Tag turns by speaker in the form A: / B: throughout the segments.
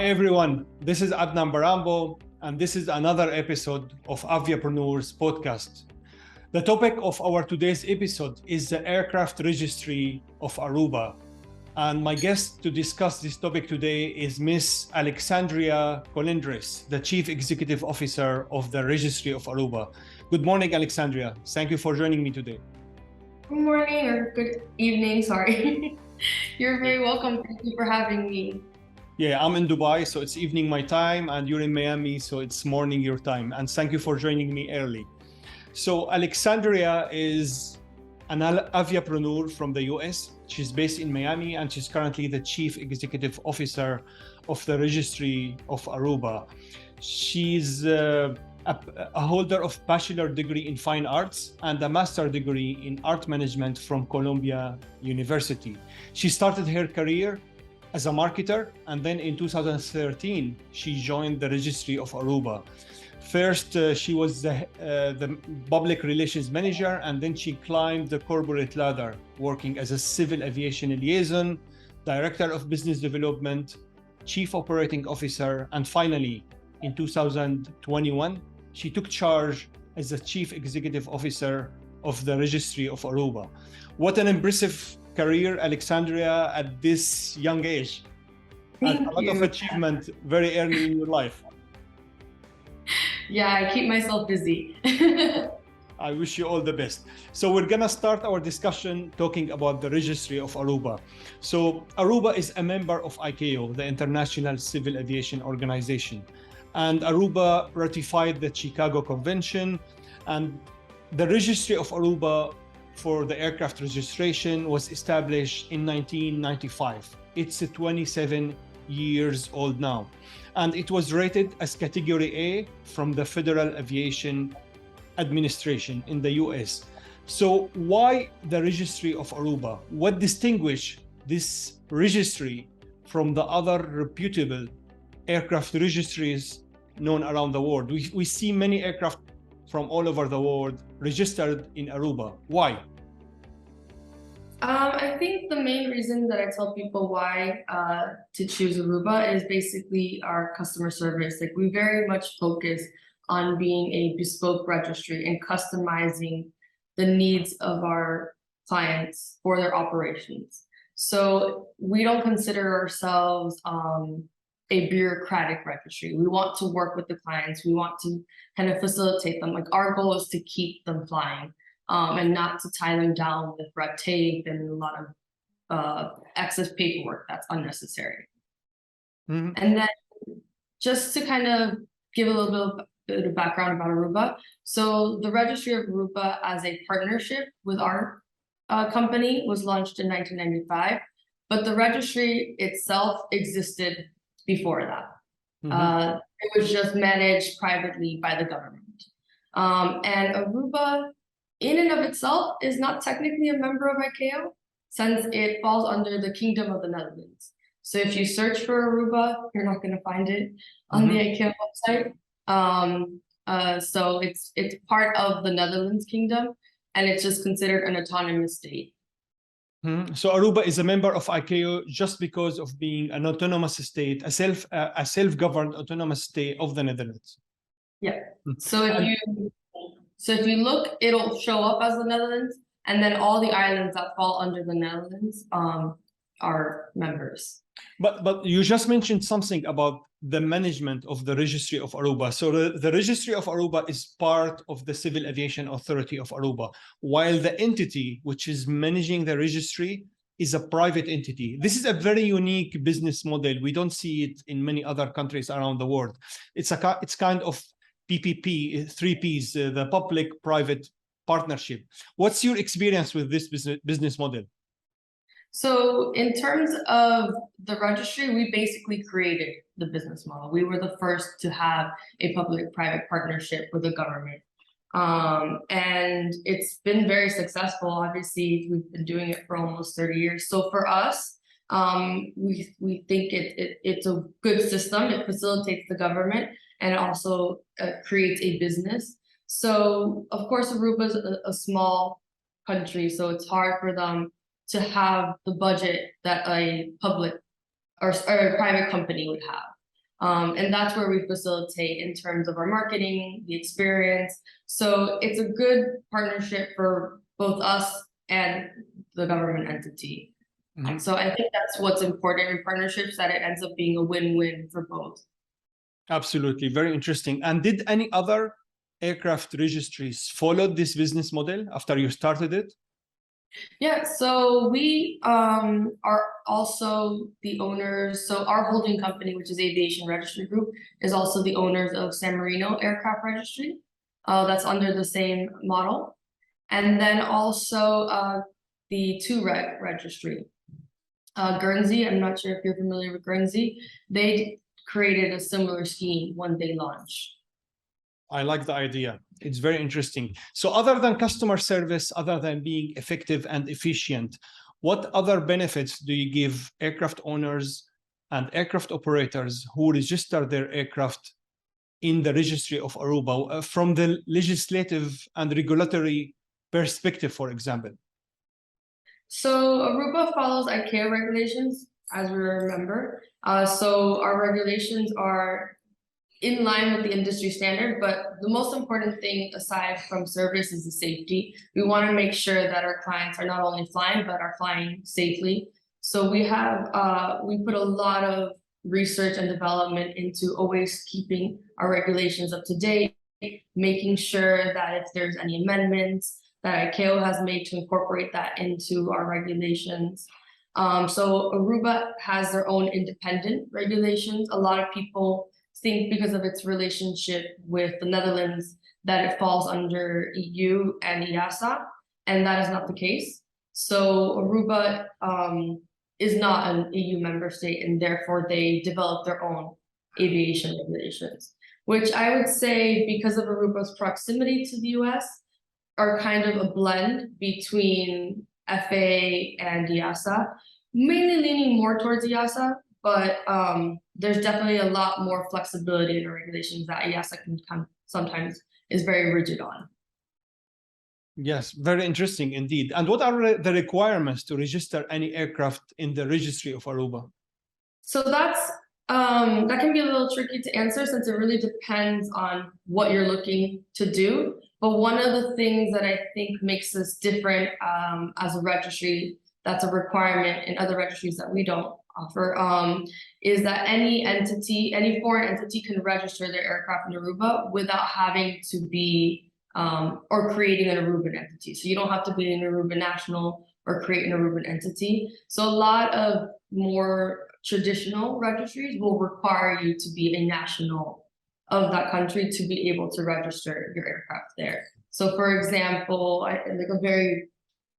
A: Hi everyone, this is Adnan Baranbo, and this is another episode of AVIAPRENEURS podcast. The topic of our today's episode is the aircraft registry of Aruba. And my guest to discuss this topic today is Miss Alexandria Colindres, the Chief Executive Officer of the Registry of Aruba. Good morning, Alexandria. Thank you for joining me today.
B: Good morning or good evening, sorry. You're very welcome. Thank you for having me.
A: Yeah, I'm in Dubai, so it's evening my time, and you're in Miami, so it's morning your time. And thank you for joining me early. So Alexandria is an aviapreneur from the US. She's based in Miami, and she's currently the Chief Executive Officer of the Registry of Aruba. She's a holder of bachelor degree in fine arts and a master degree in art management from Columbia University. She started her career as a marketer, and then in 2013, she joined the Registry of Aruba. First, she was the public relations manager, and then she climbed the corporate ladder, working as a civil aviation liaison, director of business development, chief operating officer, and finally, in 2021, she took charge as the chief executive officer of the Registry of Aruba. What an impressive career, Alexandria, at this young age. And a lot of achievement very early in your life.
B: Yeah, I keep myself busy.
A: I wish you all the best. So we're gonna start our discussion talking about the Registry of Aruba. So Aruba is a member of ICAO, the International Civil Aviation Organization. And Aruba ratified the Chicago Convention, and the Registry of Aruba for the aircraft registration was established in 1995. It's 27 years old now. And it was rated as Category A from the Federal Aviation Administration in the US. So why the Registry of Aruba? What distinguishes this registry from the other reputable aircraft registries known around the world? We see many aircraft from all over the world registered in Aruba. Why?
B: I think the main reason that I tell people why to choose Aruba is basically our customer service. Like, we very much focus on being a bespoke registry and customizing the needs of our clients for their operations. So we don't consider ourselves a bureaucratic registry. We want to work with the clients. We want to kind of facilitate them. Like, our goal is to keep them flying and not to tie them down with red tape and a lot of excess paperwork that's unnecessary. Mm-hmm. And then just to kind of give a little bit of background about Aruba. So the Registry of Aruba, as a partnership with our company, was launched in 1995, but the registry itself existed before that. Mm-hmm. It was just managed privately by the government. And Aruba, in and of itself, is not technically a member of ICAO, since it falls under the Kingdom of the Netherlands. So if you search for Aruba, you're not going to find it on the ICAO website. So it's part of the Netherlands Kingdom, and it's just considered an autonomous state.
A: So Aruba is a member of ICAO just because of being an autonomous state, a self-governed autonomous state of the Netherlands.
B: Yeah. So if you look, it'll show up as the Netherlands, and then all the islands that fall under the Netherlands are members.
A: But you just mentioned something about the management of the Registry of Aruba. So the Registry of Aruba is part of the Civil Aviation Authority of Aruba, while the entity which is managing the registry is a private entity. This is a very unique business model. We don't see it in many other countries around the world. It's kind of PPP, 3Ps, the public-private partnership. What's your experience with this business model?
B: So in terms of the registry, we basically created the business model. We were the first to have a public-private partnership with the government. And it's been very successful. Obviously, we've been doing it for almost 30 years. So for us, we think it's a good system. It facilitates the government and also creates a business. So of course, Aruba is a small country, so it's hard for them to have the budget that a public or a private company would have. And that's where we facilitate in terms of our marketing, the experience. So it's a good partnership for both us and the government entity.
A: Mhm.
B: So I think that's what's important in partnerships, that it ends up being a win-win for both.
A: Absolutely, very interesting. And did any other aircraft registries follow this business model after you started it?
B: Yeah, so we are also the owners. So our holding company, which is Aviation Registry Group, is also the owners of San Marino Aircraft Registry. That's under the same model. And then also the TUREG registry. Guernsey, I'm not sure if you're familiar with Guernsey. They created a similar scheme when they launched.
A: I like the idea. It's very interesting. So other than customer service, other than being effective and efficient, what other benefits do you give aircraft owners and aircraft operators who register their aircraft in the registry of Aruba from the legislative and regulatory perspective, for example?
B: So Aruba follows ICAO regulations, as we remember. So our regulations are in line with the industry standard, but the most important thing aside from service is the safety. We want to make sure that our clients are not only flying, but are flying safely. So we put a lot of research and development into always keeping our regulations up to date, making sure that if there's any amendments that ICAO has made to incorporate that into our regulations. So Aruba has their own independent regulations. A lot of people think because of its relationship with the Netherlands that it falls under EU and EASA, and that is not the case. So Aruba is not an EU member state, and therefore they develop their own aviation regulations, which I would say, because of Aruba's proximity to the US, are kind of a blend between FAA and EASA, mainly leaning more towards EASA, but there's definitely a lot more flexibility in the regulations that EASA can sometimes is very rigid on.
A: Yes, very interesting indeed. And what are the requirements to register any aircraft in the registry of Aruba?
B: So that can be a little tricky to answer, since it really depends on what you're looking to do. But one of the things that I think makes us different as a registry, that's a requirement in other registries that we don't offer, is that any foreign entity can register their aircraft in Aruba without having to be or creating an Aruban entity. So you don't have to be an Aruban national or create an Aruban entity. So a lot of more traditional registries will require you to be a national of that country to be able to register your aircraft there. So for example, like a very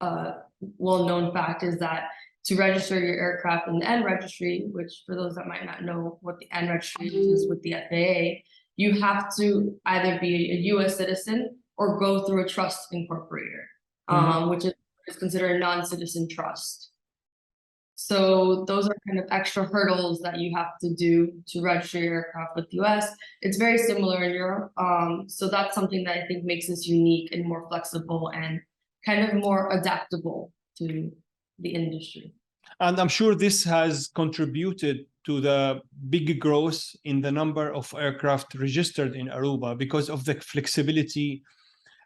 B: well-known fact is that to register your aircraft in the N registry, which for those that might not know what the N registry is with the FAA, you have to either be a US citizen or go through a trust incorporator, which is considered a non-citizen trust. So those are kind of extra hurdles that you have to do to register your aircraft with the US. It's very similar in Europe. So that's something that I think makes us unique and more flexible and kind of more adaptable to the industry.
A: And I'm sure this has contributed to the big growth in the number of aircraft registered in Aruba because of the flexibility,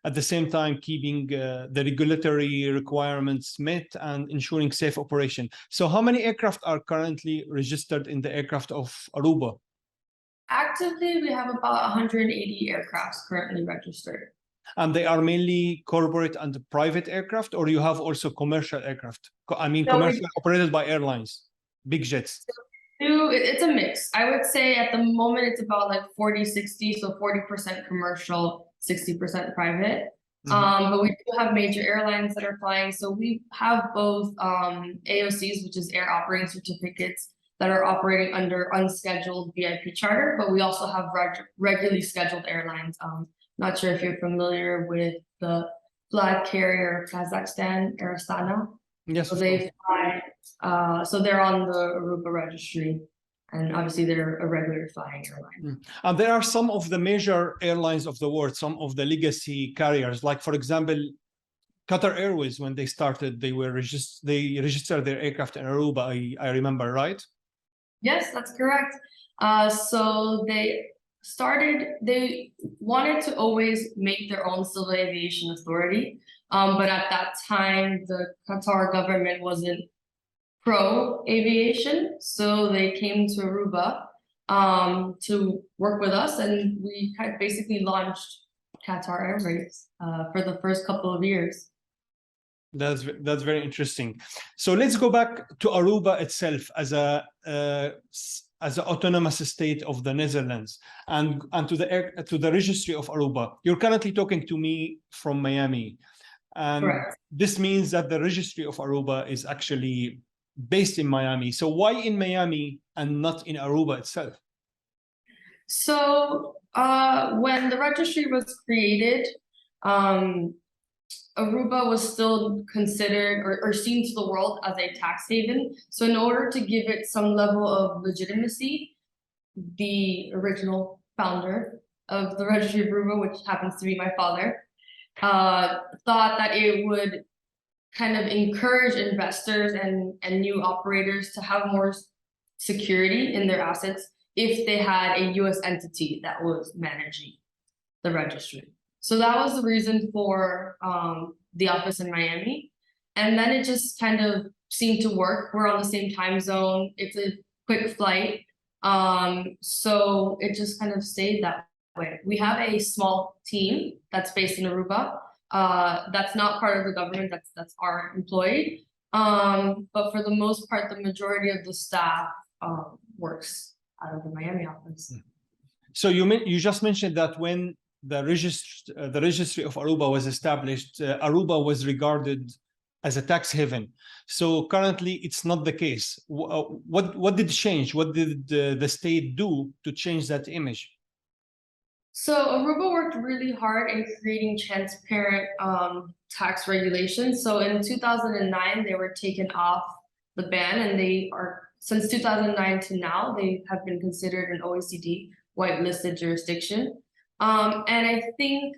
A: at the same time keeping the regulatory requirements met and ensuring safe operation. So how many aircraft are currently registered in the aircraft of Aruba?
B: Actively, we have about 180 aircrafts currently registered.
A: And they are mainly corporate and private aircraft, or you have also commercial aircraft? I mean,
B: So
A: commercial operated by airlines, big jets.
B: It's a mix. I would say at the moment it's about like 40-60, so 40% commercial, 60% private. But we do have major airlines that are flying. So we have both AOCs, which is air operating certificates, that are operating under unscheduled VIP charter, but we also have regularly scheduled airlines. Not sure if you're familiar with the flag carrier of Kazakhstan, Air Astana.
A: Yes.
B: So they fly, so they're on the Aruba registry, and obviously they're a regular flying airline.
A: And there are some of the major airlines of the world, some of the legacy carriers, like for example, Qatar Airways. When they started, they registered their aircraft in Aruba. I remember, right?
B: Yes, that's correct. So they wanted to always make their own civil aviation authority. But at that time, the Qatar government wasn't pro-aviation, so they came to Aruba to work with us, and we had basically launched Qatar Airways for the first couple of years.
A: That's very interesting. So let's go back to Aruba itself as an autonomous state of the Netherlands, and to the registry of Aruba. You're currently talking to me from Miami, and
B: Correct.
A: this means that the registry of Aruba is actually based in Miami. So why in Miami and not in Aruba itself?
B: So when the registry was created, Aruba was still considered or seen to the world as a tax haven. So in order to give it some level of legitimacy, the original founder of the Registry of Aruba, which happens to be my father, thought that it would kind of encourage investors and new operators to have more security in their assets if they had a US entity that was managing the registry. So that was the reason for the office in Miami. And then it just kind of seemed to work. We're on the same time zone. It's a quick flight. So it just kind of stayed that way. We have a small team that's based in Aruba. That's not part of the government, that's our employee. But for the most part, the majority of the staff works out of the Miami office.
A: So you just mentioned that when the registry of Aruba was established, Aruba was regarded as a tax haven. So currently, it's not the case. What did change? What did the state do to change that image?
B: So Aruba worked really hard in creating transparent tax regulations. So in 2009, they were taken off the ban, and they are, since 2009 to now, they have been considered an OECD whitelisted jurisdiction. And I think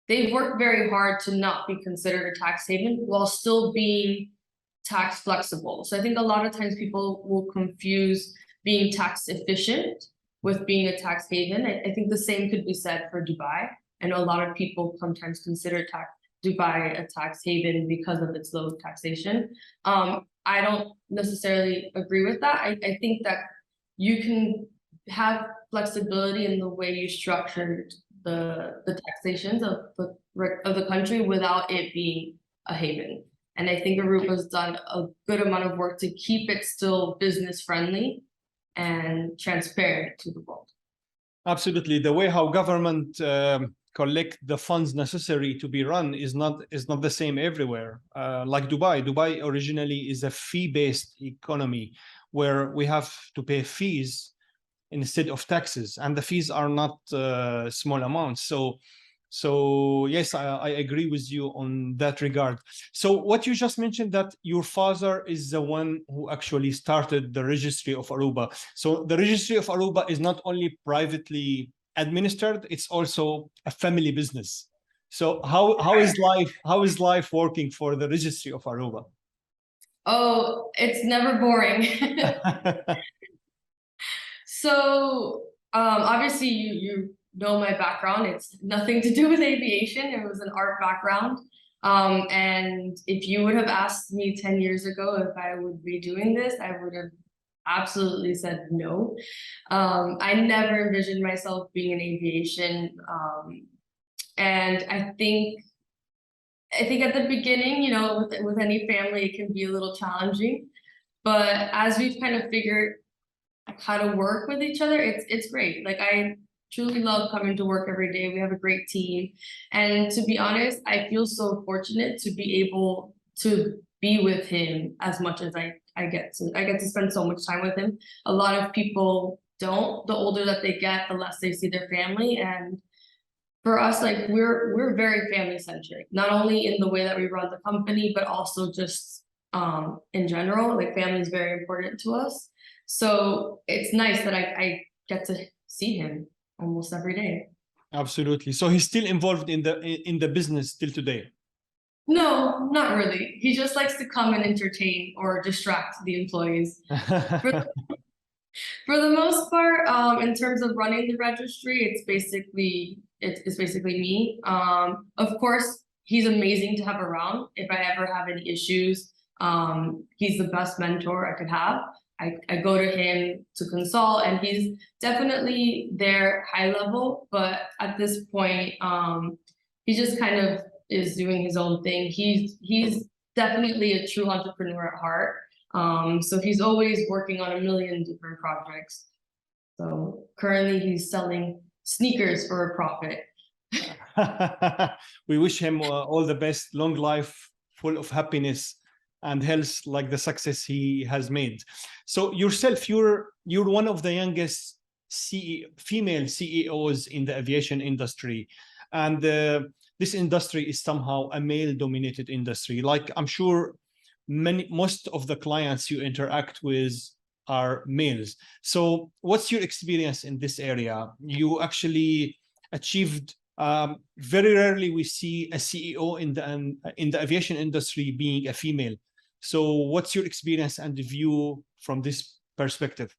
B: they've worked very hard to not be considered a tax haven while still being tax flexible. So I think a lot of times people will confuse being tax efficient with being a tax haven. I think the same could be said for Dubai. I know a lot of people sometimes consider Dubai a tax haven because of its low taxation. I don't necessarily agree with that. I think that you can have flexibility in the way you structured the taxations of the country without it being a haven. And I think Aruba's done a good amount of work to keep it still business friendly and transparent to the world.
A: Absolutely. The way how government collect the funds necessary to be run is not the same everywhere. Like Dubai. Dubai originally is a fee-based economy where we have to pay fees instead of taxes, and the fees are not small amounts. So yes, I agree with you on that regard. So what you just mentioned, that your father is the one who actually started the registry of Aruba. So the registry of Aruba is not only privately administered, it's also a family business. So how is life working for the registry of Aruba?
B: Oh, it's never boring. So obviously you know my background. It's nothing to do with aviation. It was an art background. And if you would have asked me 10 years ago if I would be doing this, I would have absolutely said no. I never envisioned myself being in aviation. And I think at the beginning, you know, with any family, it can be a little challenging. But as we've kind of figured how to work with each other, it's great. Like, I truly love coming to work every day. We have a great team. And to be honest, I feel so fortunate to be able to be with him as much as I get to spend so much time with him. A lot of people don't. The older that they get, the less they see their family. And for us, like, we're very family centric, not only in the way that we run the company, but also just in general. Like, family is very important to us. So it's nice that I get to see him almost every day.
A: Absolutely. So he's still involved in the business till today?
B: No, not really. He just likes to come and entertain or distract the employees. For For the most part, in terms of running the registry, it's basically me. Of course, he's amazing to have around. If I ever have any issues, he's the best mentor I could have. I go to him to consult, and he's definitely there high level, but at this point, he just kind of is doing his own thing. He's definitely a true entrepreneur at heart. So he's always working on a million different projects. So currently he's selling sneakers for a profit.
A: We wish him all the best, long life, full of happiness and health, like the success he has made. So yourself, you're one of the youngest female CEOs in the aviation industry, and this industry is somehow a male-dominated industry. Like, I'm sure most of the clients you interact with are males. So what's your experience in this area? You actually achieved, very rarely we see a CEO in the aviation industry being a female. So what's your experience and view from this perspective?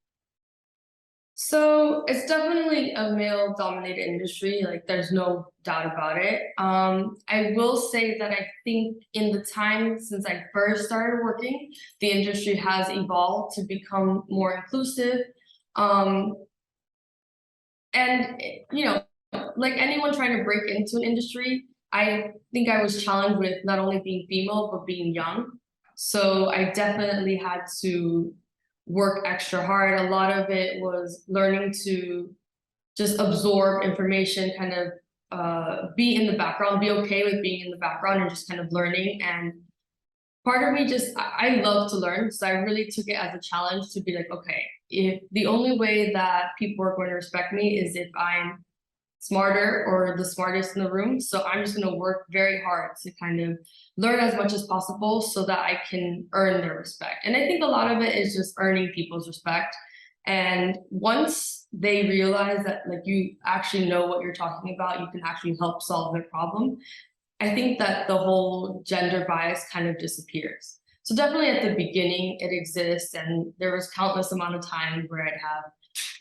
B: So it's definitely a male-dominated industry, like there's no doubt about it. I will say that I think in the time since I first started working, the industry has evolved to become more inclusive. And you know, like anyone trying to break into an industry, I think I was challenged with not only being female, but being young. So I definitely had to work extra hard. A lot of it was learning to just absorb information, kind of be in the background, be okay with being in the background and just kind of learning. And part of me I love to learn. So I really took it as a challenge to be like, okay, if the only way that people are going to respect me is if I'm smarter or the smartest in the room. So I'm just going to work very hard to kind of learn as much as possible so that I can earn their respect. And I think a lot of it is just earning people's respect. And once they realize that like you actually know what you're talking about, you can actually help solve their problem, I think that the whole gender bias kind of disappears. So definitely at the beginning it exists, and there was countless amount of times where I'd have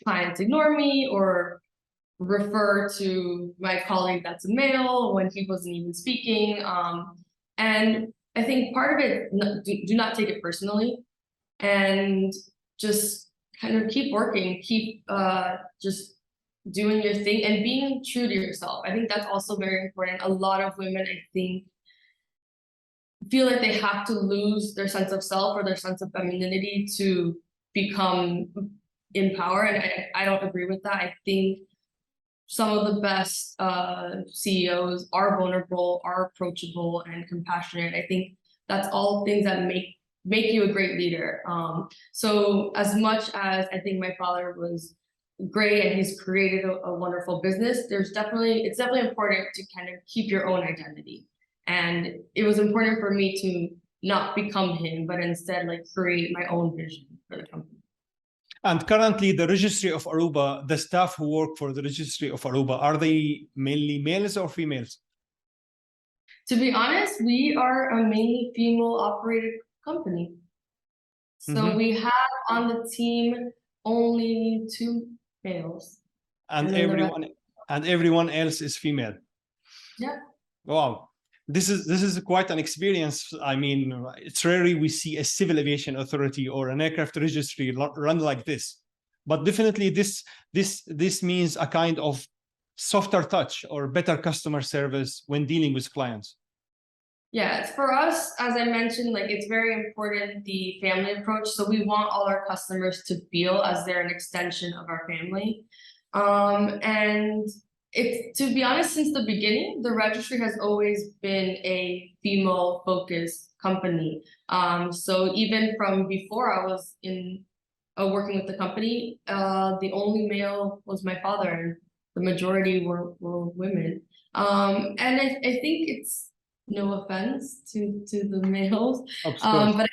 B: clients ignore me or refer to my colleague that's a male when he wasn't even speaking. And I think part of it, do not take it personally, and just kind of keep working, keep just doing your thing and being true to yourself. I think that's also very important. A lot of women, I think, feel like they have to lose their sense of self or their sense of femininity to become in power. And I don't agree with that. I think some of the best CEOs are vulnerable, are approachable, and compassionate. I think that's all things that make you a great leader. So as much as I think my father was great and he's created a wonderful business, it's definitely important to kind of keep your own identity. And it was important for me to not become him, but instead like create my own vision for the company.
A: And currently, the Registry of Aruba, the staff who work for the Registry of Aruba, are they mainly males or females?
B: To be honest, we are a mainly female-operated company. So we have on the team only 2 males.
A: And everyone else is female.
B: Yeah.
A: Wow. This is quite an experience. I mean, it's rarely we see a civil aviation authority or an aircraft registry run like this. But definitely this means a kind of softer touch or better customer service when dealing with clients.
B: Yeah, for us, as I mentioned, like it's very important, the family approach. So we want all our customers to feel as they're an extension of our family. And to be honest, since the beginning, the registry has always been a female-focused company. So even from before I was in working with the company, the only male was my father, and the majority were women. And I think it's no offense to the males, but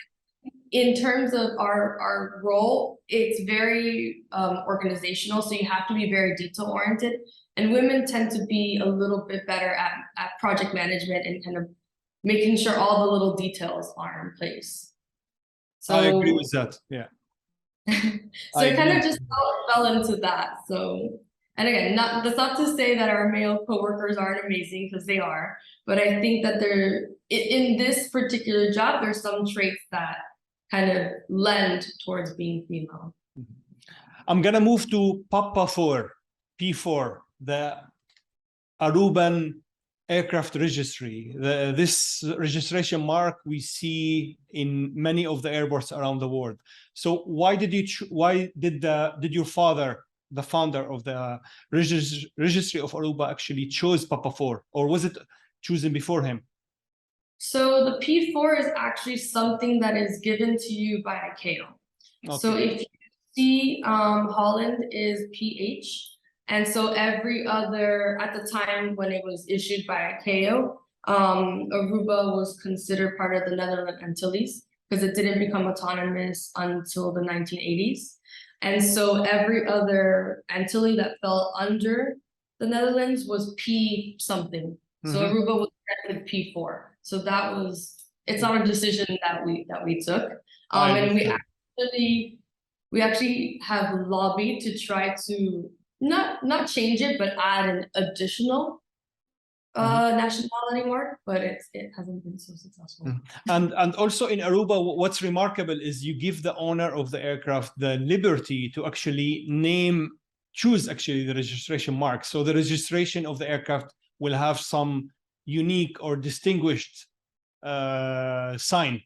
B: in terms of our role, it's very organizational. So you have to be very detail oriented, and women tend to be a little bit better at project management and kind of making sure all the little details are in place. So
A: I agree with that. Yeah.
B: So
A: I
B: it kind of
A: agree.
B: just fell into that. So, and again, that's not to say that our male coworkers aren't amazing, because they are, but I think that in this particular job, there's some traits that kind of lend towards being female.
A: I'm gonna move to Papa 4, P4, the Aruban aircraft registry. This registration mark we see in many of the airports around the world. So why did your father, the founder of the registry of Aruba, actually chose Papa 4, or was it chosen before him?
B: So the P4 is actually something that is given to you by ICAO.
A: Okay.
B: So if you see, Holland is PH, and so every other, at the time when it was issued by ICAO, Aruba was considered part of the Netherlands Antilles, because it didn't become autonomous until the 1980s. And so every other Antille that fell under the Netherlands was P something. So Aruba was granted P4. So it's not a decision that we took. And we actually have lobbied to try to not change it, but add an additional nationality mark, but it hasn't been so successful.
A: And also in Aruba, what's remarkable is you give the owner of the aircraft the liberty to actually choose actually the registration mark. So the registration of the aircraft will have some unique or distinguished sign.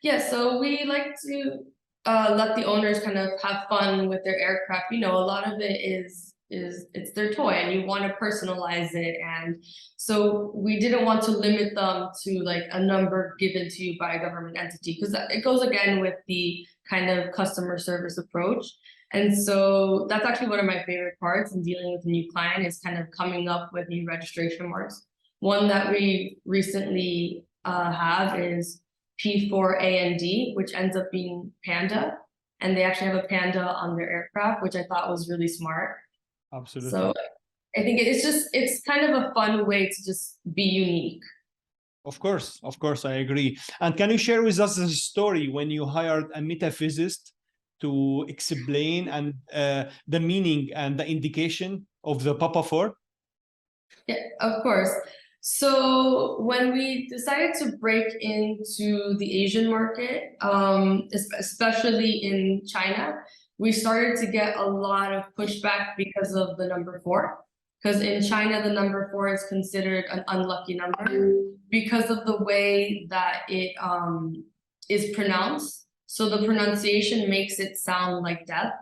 B: Yeah, so we like to let the owners kind of have fun with their aircraft. You know, a lot of it is it's their toy, and you want to personalize it, and so we didn't want to limit them to like a number given to you by a government entity, because it goes again with the kind of customer service approach. And so that's actually one of my favorite parts in dealing with a new client, is kind of coming up with new registration marks. One that we recently have is P4AND, which ends up being panda, and they actually have a panda on their aircraft, which I thought was really smart.
A: Absolutely.
B: So I think it's kind of a fun way to just be unique.
A: Of course, I agree. And can you share with us the story when you hired a metaphysicist to explain and the meaning and the indication of the Papa 4?
B: Yeah, of course. So when we decided to break into the Asian market, especially in China, we started to get a lot of pushback because of the number 4. Because in China, the number 4 is considered an unlucky number because of the way that it is pronounced. So the pronunciation makes it sound like death,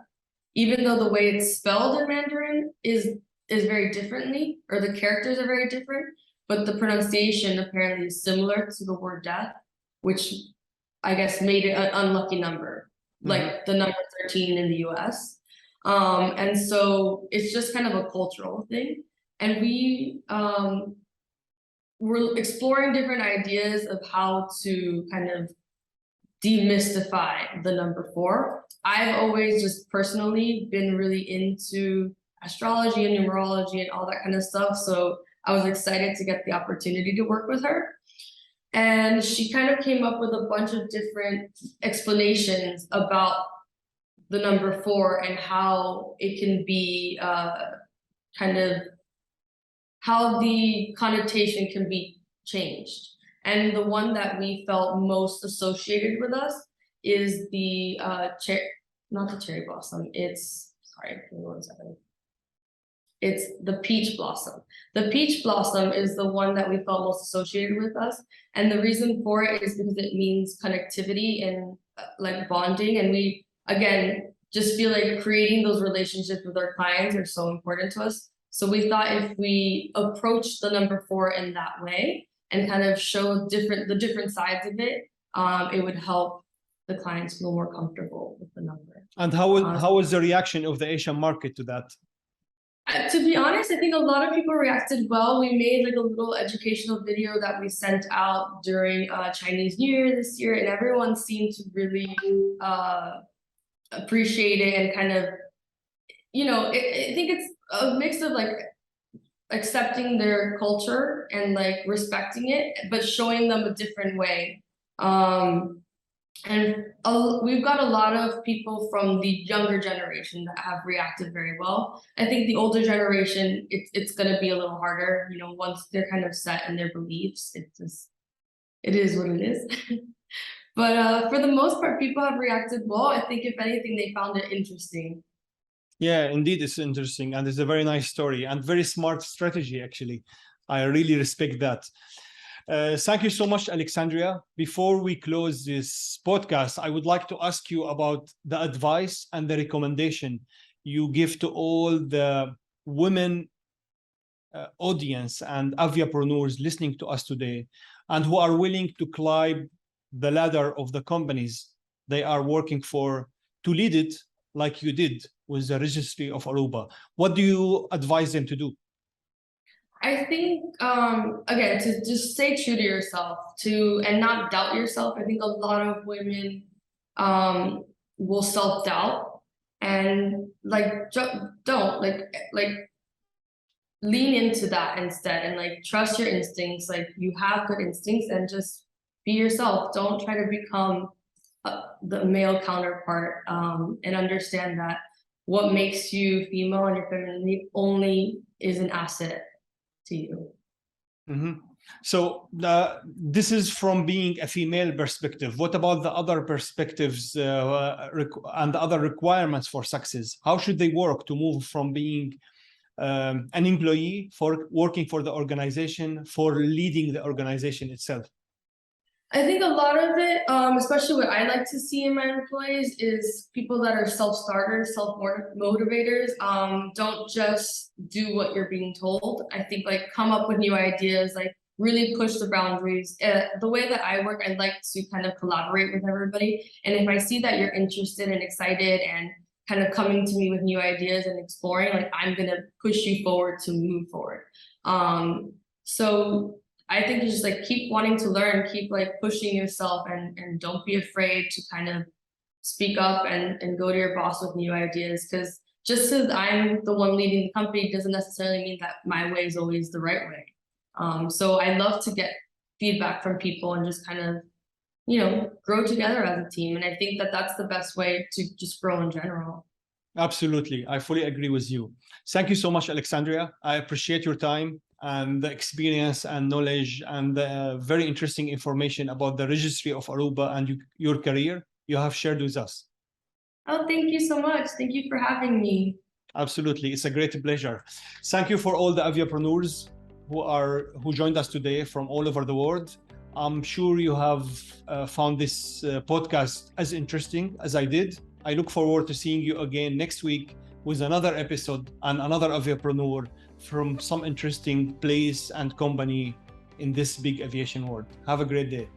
B: even though the way it's spelled in Mandarin is very differently, or the characters are very different, but the pronunciation apparently is similar to the word death, which I guess made it an unlucky number, like the number 13 in the US. And so it's just kind of a cultural thing. And we were exploring different ideas of how to kind of demystify the number 4. I've always just personally been really into astrology and numerology and all that kind of stuff. So I was excited to get the opportunity to work with her. And she kind of came up with a bunch of different explanations about the number 4 and how it can be kind of how the connotation can be changed. And the one that we felt most associated with us is the not the cherry blossom. It's sorry, give me 1 second. It's the peach blossom. The peach blossom is the one that we felt most associated with us. And the reason for it is because it means connectivity and like bonding. And we, again, just feel like creating those relationships with our clients are so important to us. So we thought if we approach the number 4 in that way and kind of show the different sides of it, it would help the clients feel more comfortable with the number.
A: And how was the reaction of the Asian market to that?
B: To be honest, I think a lot of people reacted well. We made like a little educational video that we sent out during Chinese New Year this year, and everyone seemed to really appreciate it and kind of, you know, I think it's a mix of like accepting their culture and like respecting it, but showing them a different way. And we've got a lot of people from the younger generation that have reacted very well. I think the older generation, it's going to be a little harder. You know, once they're kind of set in their beliefs, it is what it is. But for the most part, people have reacted well. I think if anything, they found it interesting.
A: Yeah, indeed, it's interesting, and it's a very nice story and very smart strategy, actually. I really respect that. Thank you so much, Alexandria. Before we close this podcast, I would like to ask you about the advice and the recommendation you give to all the women audience and aviapreneurs listening to us today, and who are willing to climb the ladder of the companies they are working for to lead it like you did with the Registry of Aruba. What do you advise them to do?
B: I think again, to just stay true to yourself, and not doubt yourself. I think a lot of women will self-doubt and don't lean into that instead, and like trust your instincts. Like, you have good instincts, and just be yourself. Don't try to become the male counterpart, and understand that what makes you female and your femininity only is an asset to you.
A: Mm-hmm. So this is from being a female perspective. What about the other perspectives and the other requirements for success? How should they work to move from being an employee, for working for the organization, for leading the organization itself?
B: I think a lot of it, especially what I like to see in my employees, is people that are self-starters, self-motivators. Don't just do what you're being told. I think, like, come up with new ideas, like really push the boundaries. The way that I work, I like to kind of collaborate with everybody. And if I see that you're interested and excited and kind of coming to me with new ideas and exploring, like, I'm gonna push you forward to move forward. So I think you just like keep wanting to learn, keep like pushing yourself, and don't be afraid to kind of speak up and go to your boss with new ideas. Because just because I'm the one leading the company doesn't necessarily mean that my way is always the right way. So I love to get feedback from people and just kind of, you know, grow together as a team. And I think that that's the best way to just grow in general.
A: Absolutely. I fully agree with you. Thank you so much, Alexandria. I appreciate your time and the experience and knowledge and the very interesting information about the Registry of Aruba and your career you have shared with us.
B: Oh, thank you so much. Thank you for having me.
A: Absolutely. It's a great pleasure. Thank you for all the aviapreneurs who joined us today from all over the world. I'm sure you have found this podcast as interesting as I did. I look forward to seeing you again next week with another episode and another aviapreneur from some interesting place and company in this big aviation world. Have a great day.